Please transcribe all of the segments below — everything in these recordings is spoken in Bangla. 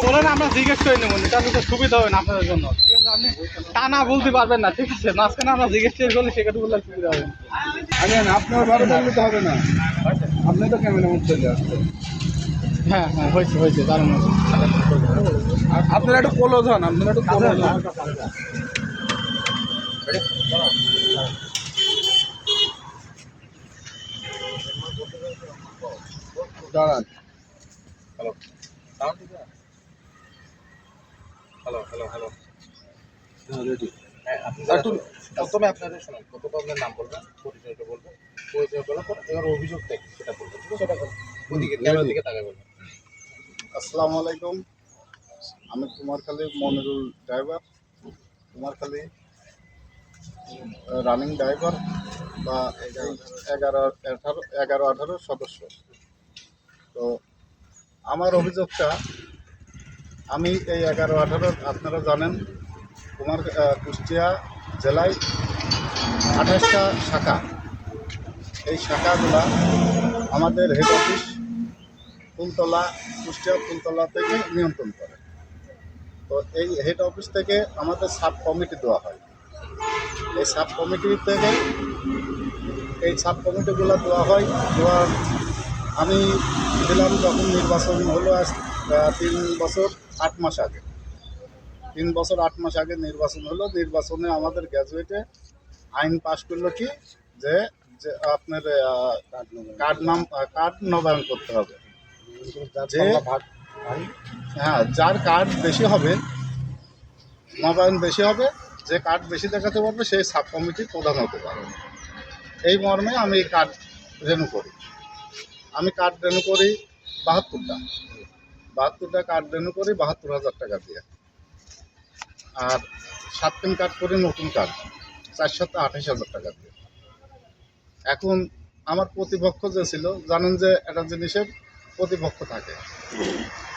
বলেন, আমরা জিজ্ঞেস করে নেব, তাহলে তো সুবিধা হবে না আপনাদের জন্য। ঠিক আছে, আপনি তা না বলতে পারবেন না, ঠিক আছে, মাঝখানে আমরা জিজ্ঞেস টিজ্ঞেস করলে সেক্ষেত্রে বললে সুবিধা হবে। আরে আপনার বারে বললে তো হবে না, আপনি তো ক্যামেরা মধ্যে চলে আসছেন। হ্যাঁ হ্যাঁ, হয়েছে হয়েছে, দারুণ হয়েছে। আপনারা একটু ক্লোজ হন, আপনারা একটু ক্লোজ হন। দাঁড়ান। হ্যালো, সাউন্ড ঠিক আছে? Hello hello hello. হ্যাঁ, রেডি। হ্যাঁ, আপনি একটু প্রথমে আপনাদের শোনেন, প্রথমে আপনার নাম বলবেন, পরিচয়টা বলবেন, পরিচয় করার পর এবার অভিযোগটা কি সেটা বলবেন, ঠিক আছে? সেটা বলবেন, ওদিকে ক্যামেরার দিকে তাকায় বলবেন। আসসালামু আলাইকুম, আমি Kumarkhali Monirul driver, Kumarkhali running driver বা 11-18 সদস্য। তো আমার অভিযোগটা, আমি এই 11-18 আপনারা জানেন কুষ্টিয়া জেলায় 28টা শাখা। এই শাখাগুলা আমাদের হেড অফিস ফুলতলা, কুষ্টিয়া ফুলতলা থেকে নিয়ন্ত্রণ করে। তো এই হেড অফিস থেকে আমাদের সাব কমিটি দেওয়া হয়। এই সাব কমিটি থেকে এই সাব কমিটিগুলো দেওয়া হয়। আমি দিলাম যখন নির্বাচন হলো, আজ 3 বছর 8 মাস আগে। 3 বছর 8 মাস আগে নির্বাচন হলো। নির্বাচনে আমাদের গ্র্যাজুয়েটে আইন পাশ করলো কি, যে আপনার কার্ড নবায়ন করতে হবে। যে হ্যাঁ, যার কার্ড বেশি হবে, নবায়ন বেশি হবে, যে কার্ড বেশি দেখাতে পারবে সেই সাব কমিটির প্রধান হতে পারে। এই মর্মে আমি কার্ড রেনু করি। আমি কার্ড রেনু করি 72টা কার্ড রেনু করি 72,000 টাকা দিয়ে। আর 7 দিন কার্ড করি নতুন কার্ড 428,000 টাকা দিয়ে। এখন আমার প্রতিপক্ষ যে ছিল, জানেন যে একটা জিনিসের প্রতিপক্ষ থাকে,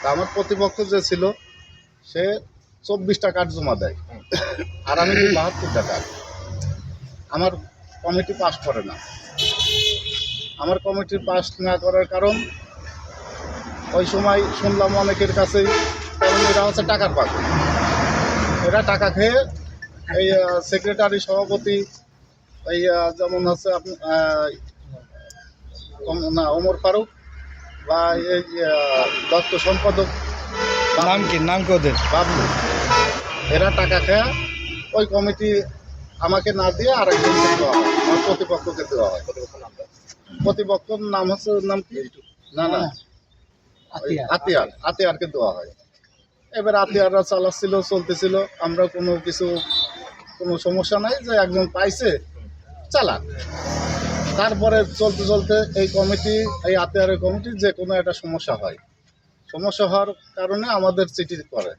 তা আমার প্রতিপক্ষ যে ছিল সে 24টা কার্ড জমা দেয়, আর আমি 72টা কার্ড। আমার কমিটি পাস করে না। আমার কমিটি পাস না করার কারণ, ওই সময় শুনলাম অনেকের কাছেই, কারণ এরা হচ্ছে টাকার পাগল। এরা টাকা খেয়ে এই সেক্রেটারি, সভাপতি, এই যেমন হচ্ছে ওমর ফারুক বা এই দত্ত সম্পাদক নাম কি ওদের? বাবলু, এরা টাকা খেয়ে ওই কমিটি আমাকে না দিয়ে আরেকজনকে দেওয়া হয়, আমার প্রতিপক্ষকে দেওয়া হয়। প্রতিপক্ষর নাম হচ্ছে, নাম কি, না আতিয়ারকে দেওয়া হয়। এবার আতিয়াররা চলতেছিল, আমরা কোনো সমস্যা নাই, যে একজন পাইছে চালাক। তারপরে চলতে চলতে এই আতিয়ারের কমিটি যে কোনো একটা সমস্যা হওয়ার কারণে আমাদের চিঠি করে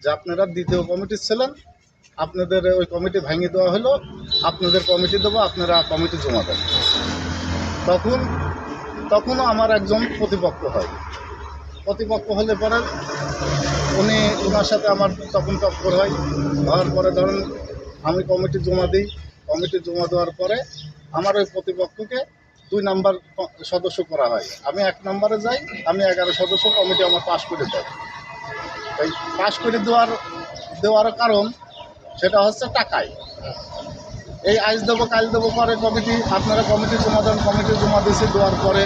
যে আপনারা দ্বিতীয় কমিটি ছিলেন, আপনাদের ওই কমিটি ভেঙে দেওয়া হলো, আপনাদের কমিটি দেবো, আপনারা কমিটি জমা দেন। তখনও আমার একজন প্রতিপক্ষ হয়। প্রতিপক্ষ হলে পরে ওনার সাথে আমার তখন টক্কর হওয়ার পরে ধরুন আমি কমিটি জমা দিই। কমিটি জমা দেওয়ার পরে আমার ওই প্রতিপক্ষকে 2 নাম্বার সদস্য করা হয়। আমি 1 নম্বরে যাই, আমি 11 সদস্য কমিটি আমার পাশ করে দেয়। এই পাশ করে দেওয়ার কারণ সেটা হচ্ছে টাকায়। এই আইস দেবো কাল দেবো করে কমিটি, আপনারা কমিটি জমা দেন, কমিটি জমা দিয়েছে, দেওয়ার পরে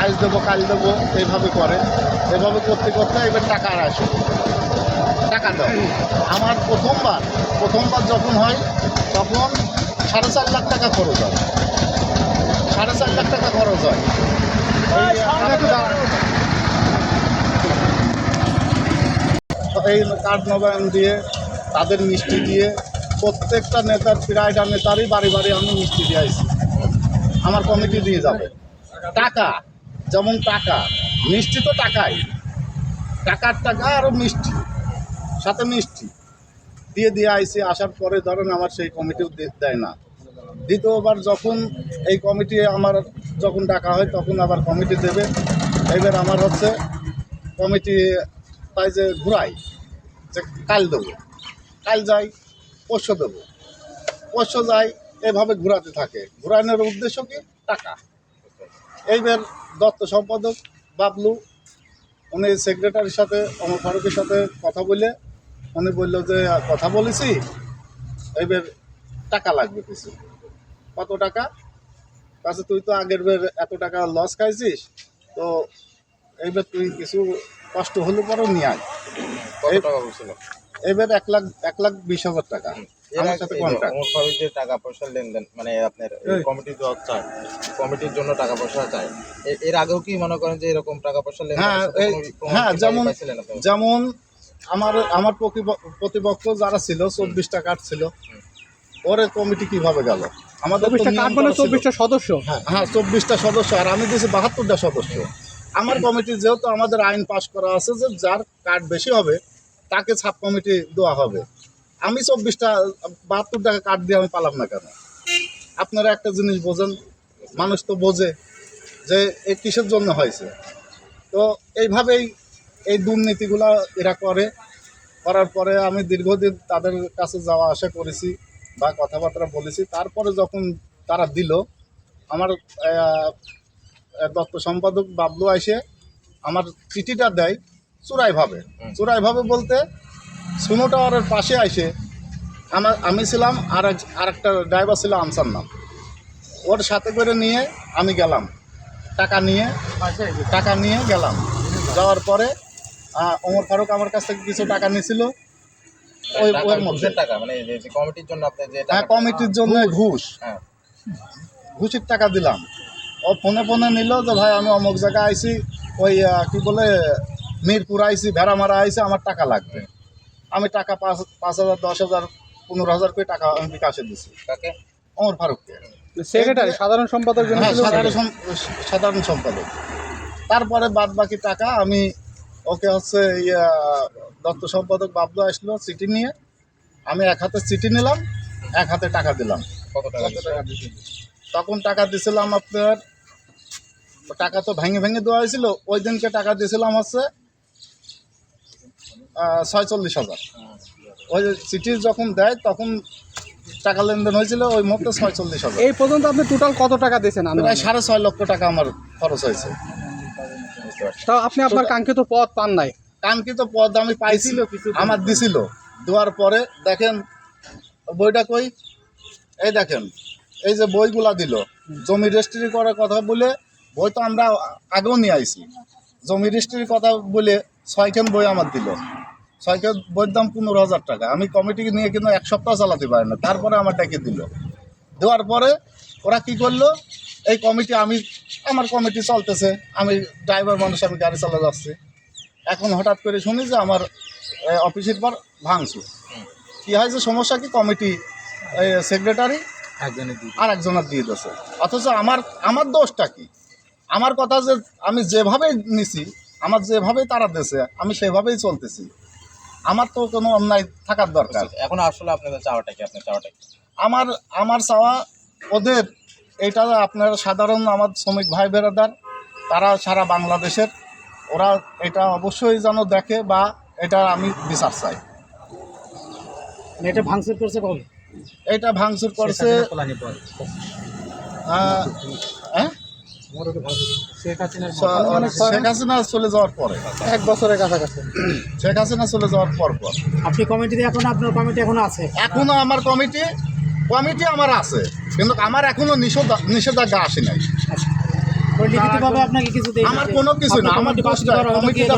আইস দেবো কাল দেবো, এইভাবে করে। এভাবে করতে করতে এবার টাকা আসে, টাকা দেয়। আমার প্রথমবার যখন হয়, তখন 4.5 লাখ টাকা খরচ হয়। 4.5 লাখ টাকা খরচ হয়। এই কার্ড নবায়ন দিয়ে, তাদের মিষ্টি দিয়ে, প্রত্যেকটা নেতার, প্রায়টা নেতারই বাড়ি বাড়ি আমি মিষ্টি দিয়ে আসছি। আমার কমিটি দিয়ে যাবে টাকা, যেমন টাকা, মিষ্টি তো টাকাই, টাকা আরও মিষ্টি, সাথে মিষ্টি দিয়ে আইসি। আসার পরে ধরেন আমার সেই কমিটিও দেয় না। দ্বিতীয়বার যখন এই কমিটি আমার যখন ডাকা হয়, তখন আবার কমিটি দেবে। এবার আমার হচ্ছে কমিটি তাই যে ঘুরাই, যে কাল দেবো, কাল যাই, পরশু দেবো, পরশু যাই, এভাবে ঘোরাতে থাকে। ঘোরানোর উদ্দেশ্য কি? টাকা। এইবার দত্ত সম্পাদক বাবলু উনি সেক্রেটারির সাথে ওমর ফারুকের সাথে কথা বলে উনি বললো যে কথা বলেছি, এইবার টাকা লাগবে কিছু। কত টাকা? কাছে তুই তো আগের বার এত টাকা লস খাইছিস, তো এইবার তুই কিছু কষ্ট হলে পরেও নিয়ে আয়। কত টাকা বলছিল? এবার 1,20,000 টাকা আমার সাথে কন্ট্রাক্ট। ওমর ফারুক যে টাকা পয়সার লেনদেন মানে আপনার কমিটি জব চায়, কমিটির জন্য টাকা পয়সা চায়, এর আগেও কি মনে করেন যে এরকম টাকা পয়সা লেনদেন? হ্যাঁ, যেমন আমার প্রতিপক্ষ যারা ছিল 24টা কার্ড ছিল, ওরে কমিটি কিভাবে গেল? আমাদের 24টা কার্ড মানে 24টা সদস্য। হ্যাঁ 24টা সদস্য, আর আমি দিয়েছি 72টা সদস্য। আমার কমিটি যেহেতু আমাদের আইন পাশ করা আছে যে যার কার্ড বেশি হবে তাকে সাব কমিটি দেওয়া হবে। আমি 72টা কার্ড দিয়ে আমি পালাম না কেন? আপনারা একটা জিনিস বোঝেন, মানুষ তো বোঝে যে এই কিসের জন্য হয়েছে। তো এইভাবেই এই দুর্নীতিগুলো এরা করার পরে আমি দীর্ঘদিন তাদের কাছে যাওয়া আসা করেছি বা কথাবার্তা বলেছি। তারপরে যখন তারা দিল, আমার দপ্তর সম্পাদক বাবলু এসে আমার চিঠিটা দেয় চূড়াইভাবে। চূড়াইভাবে বলতে সুনো টাওয়ারের পাশে এসে আমি ছিলাম, আরেকটা ড্রাইভার ছিল আনসার নাম, ওর সাথে করে নিয়ে আমি গেলাম, টাকা নিয়ে গেলাম। যাওয়ার পরে ওমর ফারুক আমার কাছ থেকে কিছু টাকা নিয়েছিল। ওর মধ্যে টাকা মানে যে কমিটির জন্য আপনি যে হ্যাঁ, কমিটির জন্য ঘুষের টাকা দিলাম। ও ফোনে নিল যে ভাই আমি অমুক জায়গায় আইছি, ওই কি বলে মিরপুর আইছি, ভেড়ামারা আইছি, আমার টাকা লাগবে। আমি টাকা 5,000, 10,000, 15,000 করে টাকা আমি বিকাশে দিছি। কাকে? ওমর ফারুককে। সেক্রেটারি, সাধারণ সম্পাদক। হ্যাঁ, সাধারণ সম্পাদক। তারপরে বাদ বাকি টাকা আমি ওকে হচ্ছে দপ্তর সম্পাদক বাবলু আসলো চিঠি নিয়ে, আমি এক হাতে চিঠি নিলাম, এক হাতে টাকা দিলাম। কত টাকা? তখন টাকা দিয়েছিলাম আপনার, টাকা তো ভেঙে দেওয়া হয়েছিল। ওই দিনকে টাকা দিয়েছিলাম হচ্ছে 46,000। ওই চিঠি যখন দেয় তখন টাকা লেনদেন হয়েছিল ওই মুহূর্তে 46,000। এই পর্যন্ত আপনি টোটাল কত টাকা দিয়েছেন? প্রায় 6.5 লক্ষ টাকা আমার খরচ হয়েছে। তাও আপনি আপনার কাঙ্ক্ষিত পদ পান নাই? কাঙ্ক্ষিত পদ আমি পাইছিল, আমার দিছিল। দেওয়ার পরে দেখেন বইটা কই, এই দেখেন এই যে বইগুলা দিল, জমি রেজিস্ট্রি করার কথা বলে বই তো আমরা আগেও নিয়ে আইছি। জমি রেজিস্ট্রির কথা বলে 6খান বই আমার দিল। 6খান বইয়ের দাম 15,000 টাকা। আমি কমিটি নিয়ে কিন্তু 1 সপ্তাহ চালাতে পারি না, তারপরে আমার ডেকে দিল। দেওয়ার পরে ওরা কি করলো, এই কমিটি আমার কমিটি চলতেছে, আমি ড্রাইভার মানুষ, আমি গাড়ি চালা যাচ্ছি। এখন হঠাৎ করে শুনি যে আমার অফিসের পর ভাঙচুর। কী হয়েছে, সমস্যা কি? কমিটি সেক্রেটারি আর একজনের দিয়ে দিয়েছে। অথচ আমার দোষটা কি? আমার কথা যে আমি যেভাবে নিছি, আমার যেভাবেই তারা দিয়েছে আমি সেভাবেই চলতেছি। আমার তো কোনো অন্যায় থাকার দরকার। এখন আসলে আপনাদের চাওয়াটা কি? আপনার চাওয়াটা কি? আমার চাওয়া ওদের এটা, আপনার সাধারণ আমার শ্রমিক ভাই বেরাদার, তারা সারা বাংলাদেশের, ওরা এটা অবশ্যই যেন দেখে বা এটা আমি বিচার চাই। এটা ভাঙচুর করছে কবে? এটা ভাঙচুর করছে শেখ হাসিনা চলে যাওয়ার পরে, 1 বছরের কাছাকাছি। শেখ হাসিনা চলে যাওয়ার পর আপনি কমিটিতে এখন, আপনার কমিটি এখনো আছে? এখনো আমার কমিটি আমার আছে, কিন্তু আমার এখনো নিষেধাজ্ঞা আসে নাই। আপনাকে কিছু আমার কোনো কিছু না। আমার কমিটিটা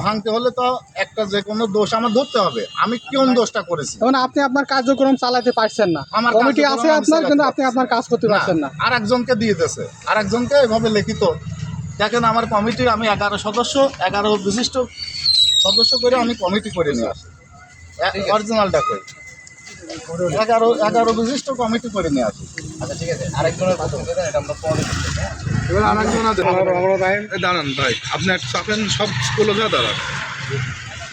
ভাঙতে হলে তো একটা যে কোনো দোষ আমার ধরতে হবে, আমি কোন দোষটা করেছি। মানে আপনি আপনার কার্যক্রম চালাতে পারছেন না, আমার কমিটি আছে আপনার, কিন্তু আপনি আপনার কাজ করতে পারছেন না। আর একজনকে দিয়ে দিয়েছে, আর একজনকে এভাবে লিখিত। দেখেন আমার কমিটি, আমি 11 সদস্য, 11 বিশিষ্ট সদস্য করে আমি কমিটি করে নিয়ে আসি। অরিজিনালটা কই, 11 বিশিষ্ট কমিটি করে নিয়ে আসি। আচ্ছা ঠিক আছে, আরেকজনের কথা বলেন, এটা আমরা পরে দেখতে পাই। এবার আরেকজন আছে, দাঁড়ান ভাই, আপনি একটা চাপেন, সব স্কুলে দাঁড়ান,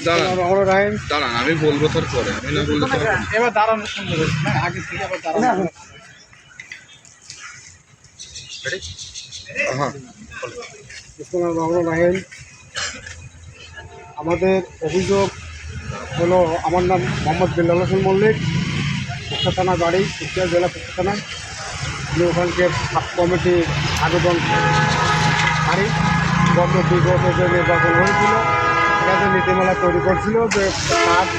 দাঁড়ান, আমি বলবো তারপরে, আমি না বললে তো হবে না। এবার দাঁড়ানো সুন্দর হচ্ছে, হ্যাঁ, আগে থেকে আবার দাঁড়ানো। হ্যাঁ, আমাদের অভিযোগ হলো, আমার নাম মোহাম্মদ বিল্লাল হোসেন মল্লিক, কুষ্টিয়া থানা বাড়ি, কুষ্টিয়া জেলা কুষ্টিয়া থানা। আমি ওখানকে সাব কমিটি আবেদন বাড়ি গত বিগত যে নির্বাচন হয়েছিল এটা যে নীতিমালা তৈরি করছিল যে কার্ড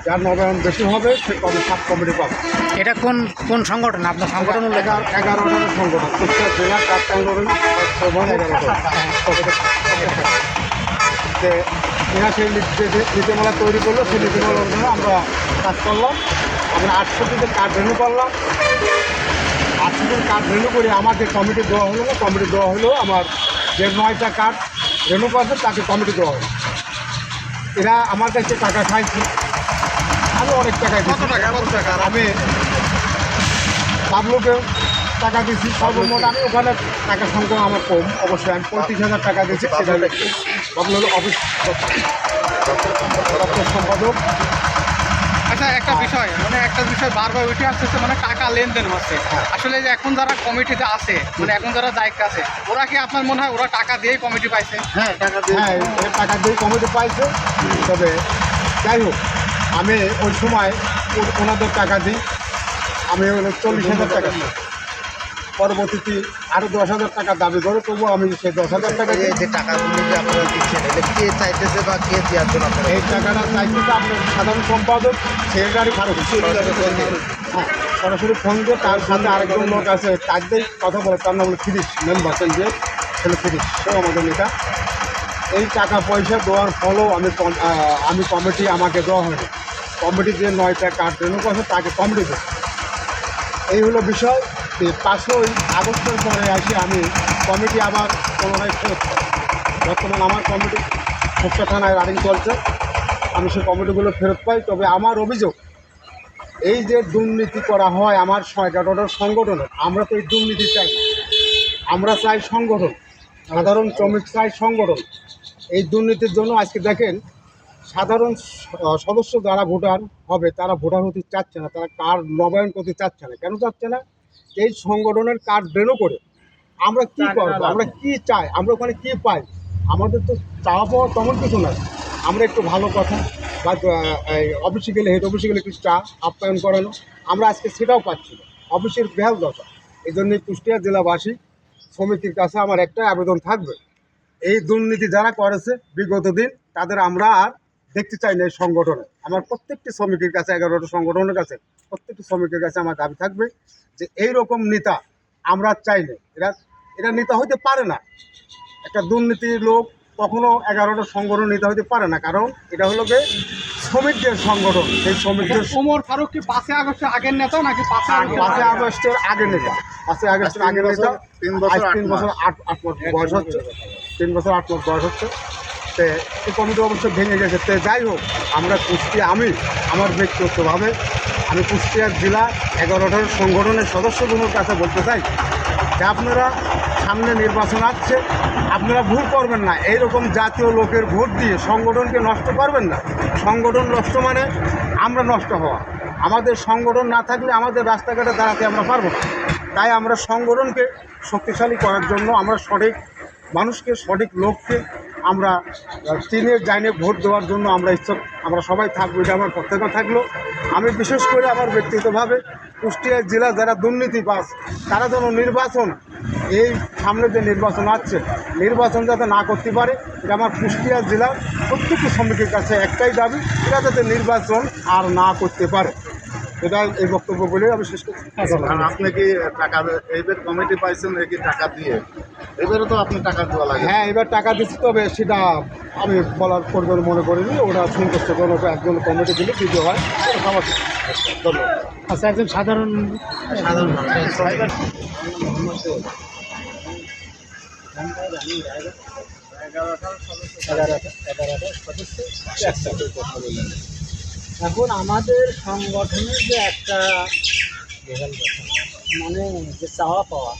যার নবায়ন বেশি হবে সে সাব কমিটি পাবে। এটা কোন কোন সংগঠন আপনার সংগঠন? 11টার সংগঠন কুষ্টিয়া জেলা কার্ড কাউন্টারিং 11টা যে এরা সেই নীতিমালা তৈরি করলো, সেই নীতিমালা অনুযায়ী আমরা কাজ করলাম। আমরা 68টি কার্ড রেনু করলাম। 68টি কার্ড রেনু করে আমাকে কমিটি দেওয়া হলো না, কমিটি দেওয়া হলো আমার যে 9টা কার্ড রেনু করছে তাকে কমিটি দেওয়া হলো। এরা আমার কাছে টাকা খাইছে, আমি অনেক টাকা দিচ্ছি। আমি বাবলুকে টাকা দিচ্ছি সর্বমোট। আমি ওখানে টাকার সংখ্যা আমার কম, অবশ্যই আমি 35,000 টাকা দিচ্ছি। সেটা বাবলু হলো অফিস দপ্তর সম্পাদক। আচ্ছা, একটা বিষয় মানে একটা বিষয় বারবার উঠে আসতেছে, মানে টাকা লেনদেন হচ্ছে। আসলে যে এখন যারা কমিটিতে আছে, মানে এখন যারা দায়িত্বে আছে, ওরা কি আপনার মনে হয় ওরা টাকা দিয়েই কমিটি পাইছে? হ্যাঁ, টাকা দিয়ে কমিটি পাইছে। তবে যাই হোক, আমি ওই সময় ওনাদের টাকা দিই, আমি 40,000 টাকা দিই। পরবর্তীতে আরও 10,000 টাকা দাবি করে, তবুও আমি সেই 10,000 টাকা দিই। যে টাকাগুলো যে আপনারা দিচ্ছেন এটা কে চাইতেছে বা কে দেওয়ার জন্য আপনারা এই টাকাটা চাইতেছে আপনার সাধারণ সম্পাদক সেক্রেটারি ফারুক। হ্যাঁ, সরাসরি ফোন দিয়ে তার সাথে আরেকজন লোক আছে, তাদের কথা বলে, তার নাম হলো ফিরিস মেম্বার যে ছেলে ফিরিস, সেও আমাদের নেতা। এই টাকা পয়সা দেওয়ার ফলেও আমি কমিটি আমাকে দেওয়া হয়নি। কমিটি যে 9টা কার্ড রেনু করছে তাকে কমিটি দেয়। এই হলো বিষয়। 5ই আগস্টের পরে আসি আমি কমিটি আবার পুনরায় ফেরত পাই। বর্তমানে আমার কমিটি খোকসা থানায় রানিং চলছে, আমি সেই কমিটিগুলো ফেরত পাই। তবে আমার অভিযোগ, এই যে দুর্নীতি করা হয় আমার 11টার সংগঠনের, আমরা তো এই দুর্নীতি চাই না। আমরা চাই সংগঠন, সাধারণ শ্রমিক চাই সংগঠন। এই দুর্নীতির জন্য আজকে দেখেন সাধারণ সদস্য যারা ভোটার হবে তারা ভোটার হতে চাচ্ছে না, তারা কার্ড নবায়ন করতে চাচ্ছে না। কেন চাচ্ছে না? এই সংগঠনের কার্ড রেনু করে আমরা কি করবো, আমরা কি চাই, আমরা ওখানে কি পাই? আমাদের তো চাওয়া পাওয়া তেমন কিছু নয়। আমরা একটু ভালো কথা বা অফিসে গেলে হেড অফিসে গেলে কিছু চা আপ্যায়ন করানো, আমরা আজকে সেটাও পাচ্ছি না। অফিসের বেহাল দশা। এই জন্য কুষ্টিয়া জেলাবাসী সমিতির কাছে আমার একটাই আবেদন থাকবে, এই দুর্নীতি যারা করেছে বিগত দিন তাদের আমরা আর দেখতে চাই না এই সংগঠনে। আমার প্রত্যেকটি শ্রমিকের কাছে, 11টা সংগঠনের কাছে, প্রত্যেকটি শ্রমিকের কাছে আমার দাবি থাকবে যে এই রকম নেতা আমরা চাই না। এরা নেতা হইতে পারে না। একটা দুর্নীতির লোক কখনো 11টা সংগঠন নেতা হইতে পারে না, কারণ এটা হলো যে শ্রমিকদের সংগঠন। সেই শ্রমিকদের ওমর ফারুক কি 5ই আগস্টের আগের নেতা নাকি 5ই আগস্টের আগে নেতা? 5ই আগস্টের আগে নেতা। 3 বছর 8 মাস বয়স হচ্ছে, 3 বছর 8 মাস বয়স হচ্ছে। তো এই কমিটি অবশ্যই ভেঙে গেছে। তো যাই হোক, আমরা কুষ্টিয়া, আমি আমার ব্যক্তিগতভাবে আমি কুষ্টিয়া জেলা 11টার সংগঠনের সদস্যগুলোর কাছে বলতে চাই যে আপনারা সামনে নির্বাচন আসছে, আপনারা ভুল করবেন না। এইরকম জাতীয় লোকের ভোট দিয়ে সংগঠনকে নষ্ট করবেন না। সংগঠন নষ্ট মানে আমরা নষ্ট হওয়া। আমাদের সংগঠন না থাকলে আমাদের রাস্তাঘাটে দাঁড়াতে আমরা পারবো না। তাই আমরা সংগঠনকে শক্তিশালী করার জন্য আমরা সঠিক মানুষকে, সঠিক লোককে আমরা চিনে জানিয়ে ভোট দেওয়ার জন্য আমরা ইচ্ছুক, আমরা সবাই থাকবো। এটা আমার প্রত্যেক থাকলো। আমি বিশেষ করে আমার ব্যক্তিগতভাবে কুষ্টিয়া জেলা যারা দুর্নীতিবাজ তারা যেন নির্বাচন, এই সামনে যে নির্বাচন আসছে, নির্বাচন যাতে না করতে পারে, এটা আমার কুষ্টিয়া জেলার প্রত্যেকটি শ্রমিকের কাছে একটাই দাবি, এরা যাতে নির্বাচন আর না করতে পারে। এটাই এই বক্তব্য বলে আমি শেষ করছি। আপনি কি টাকা এইবার কমিটি পাইছেন নাকি টাকা দিয়ে? এবারে তো আপনি টাকা দেওয়া লাগে। হ্যাঁ, এবার টাকা দিচ্ছি, তবে সেটা আমি বলার প্রয়োজন মনে করিনি। ওরা সন্তুষ্টজনক একজন কমিটি দিলে দিতে হয়, সমস্যা। ধন্যবাদ। আচ্ছা, একজন সাধারণ এখন আমাদের সংগঠনের যে একটা মানে যে চাওয়া পাওয়া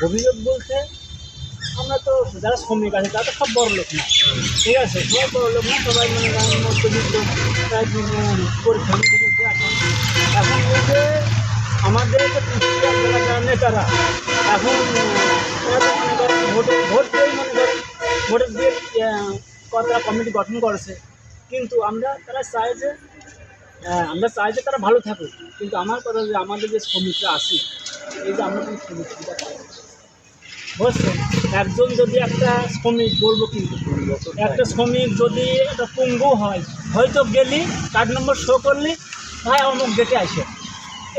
অভিযোগ বলতে, আমরা তো যারা শ্রমিক আছে তারা তো সব বড় লোক না, ঠিক আছে, সবাই বড় লোক না, সবাই মানে মধ্যবিত্ত পরীক্ষা এখন এই যে আমাদের যে কুষ্টিয়া জেলা যারা নেতারা এখন মনে করেন ভোট দিয়ে মনে করেন ভোটের দিয়ে তারা কমিটি গঠন করেছে, কিন্তু তারা চাই যে আমরা চাই যে তারা ভালো থাকুক। কিন্তু আমার কথা যে আমাদের যে শ্রমিকরা আছে, এই যে আমরা কিন্তু সুযোগ সুবিধা পাই, বুঝছেন, একজন যদি একটা শ্রমিক বলবো কিন্তু একটা শ্রমিক যদি একটা পঙ্গু হয়, হয়তো গেলি কার্ড নম্বর শো করলি, ভাই অমুক গেটে আসে,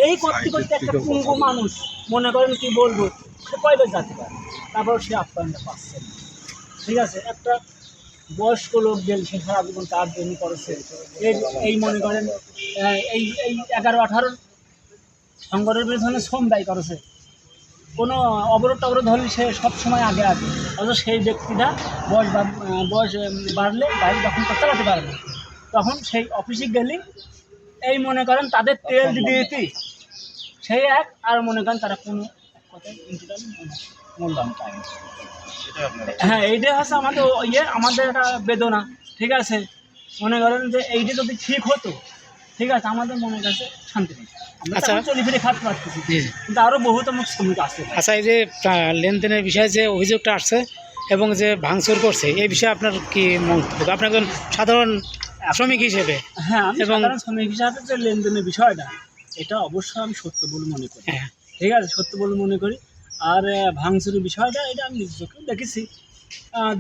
এই করতে করতে একটা পঙ্গু মানুষ মনে করেন কি বলবো, সে কয়বার যেতে পারে, তারপর সে আপ্যায়নটা পাচ্ছে না। ঠিক আছে, একটা বয়স্ক লোক গেল, সে সারা জীবন তার জন্য করেছে, এই মনে করেন এই 11-18 সংগঠনের পেছনে শ্রম দায়ী করেছে, কোনো অবরোধ টবরোধ হলে সে সবসময় আগে আগে, অথচ সেই ব্যক্তিটা বয়স বাড়লে গাড়ি যখন চালাতে পারে না, তখন সেই অফিসে গেলে এই মনে করেন তাদের তেল দিতে সেই এক, আর মনে করেন তারা কোনো কথায় মূল্যায়ন পায় না। হ্যাঁ, এইটাই হচ্ছে আমাদের আমাদের একটা বেদনা। ঠিক আছে, মনে করেন যে এইটা যদি ঠিক হতো, ঠিক আছে, আমাদের মনে কাছে শান্তি নেই, আমরা আচ্ছা। চলি ফিরে খাতে পারতেছি, কিন্তু আরও বহুত আমার শ্রমিক আছে। আচ্ছা, এই যে লেনদেনের বিষয়ে যে অভিযোগটা আসছে এবং যে ভাঙচুর করছে, এই বিষয়ে আপনার কি মন্তব্য? আপনার একজন সাধারণ শ্রমিক হিসেবে। হ্যাঁ, আমি এবং সাধারণ শ্রমিক হিসাবে যে লেনদেনের বিষয়টা, এটা অবশ্যই আমি সত্য বলে মনে করি। হ্যাঁ, ঠিক আছে, সত্য বলে মনে করি। আর ভাঙচুরের বিষয়টা, এটা আমি নিজ চোখে দেখেছি,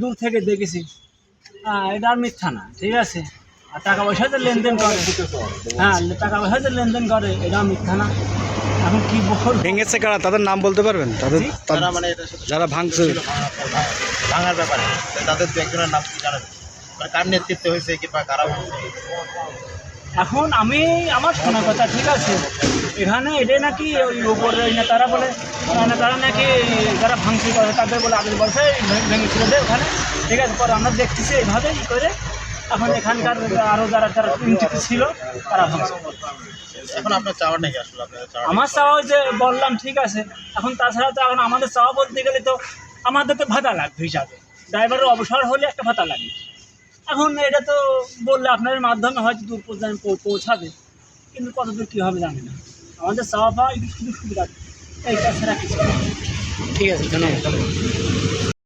দূর থেকে দেখেছি, এটা আর মিথ্যা না। ঠিক আছে, আর টাকা পয়সা যে লেনদেন করে, হ্যাঁ, টাকা পয়সা যে লেনদেন করে, এটা মিথ্যা না। এখন কি বল, ভেঙেছে কারা, তাদের নাম বলতে পারবেন? তারা মানে এটা যারা ভাঙছে, ভাঙার ব্যাপারে তাদের দু একজনের নাম কি জানেন, মানে কার নেতৃত্বে হয়েছে কিংবা কারা ভাঙছে? এখন আমি আমার শোনা কথা, ঠিক আছে, এখানে এটাই নাকি ওই উপরে নেতারা বলে, নেতারা নাকি যারা ভাঙচুর করে তাদের বলে আগের বছর ভেঙেছিল যে ওখানে। ঠিক আছে, পরে আমরা দেখতেছি এইভাবে ই করে, এখন এখানকার আরও যারা ইউনিটি ছিল তারা ভাঙছে। এখন আপনার চাওয়া নাকি আসলে আপনাদের চাওয়া? আমার চাওয়া ওই যে বললাম, ঠিক আছে, এখন তাছাড়া তো এখন আমাদের চাওয়া বলতে গেলে তো আমাদের তো ভাতা লাগবে হিসাবে, ড্রাইভারের অবসর হলে একটা ভাতা লাগে। এখন এটা তো বললে আপনাদের মাধ্যমে হয়তো দূর পর্যন্ত পৌঁছাবে, কিন্তু কতদূর কী হবে জানি না। আমাদের চাওয়া পাওয়া একটু সুবিধা, এইটা ছাড়া কিছু না। ঠিক আছে, ধন্যবাদ।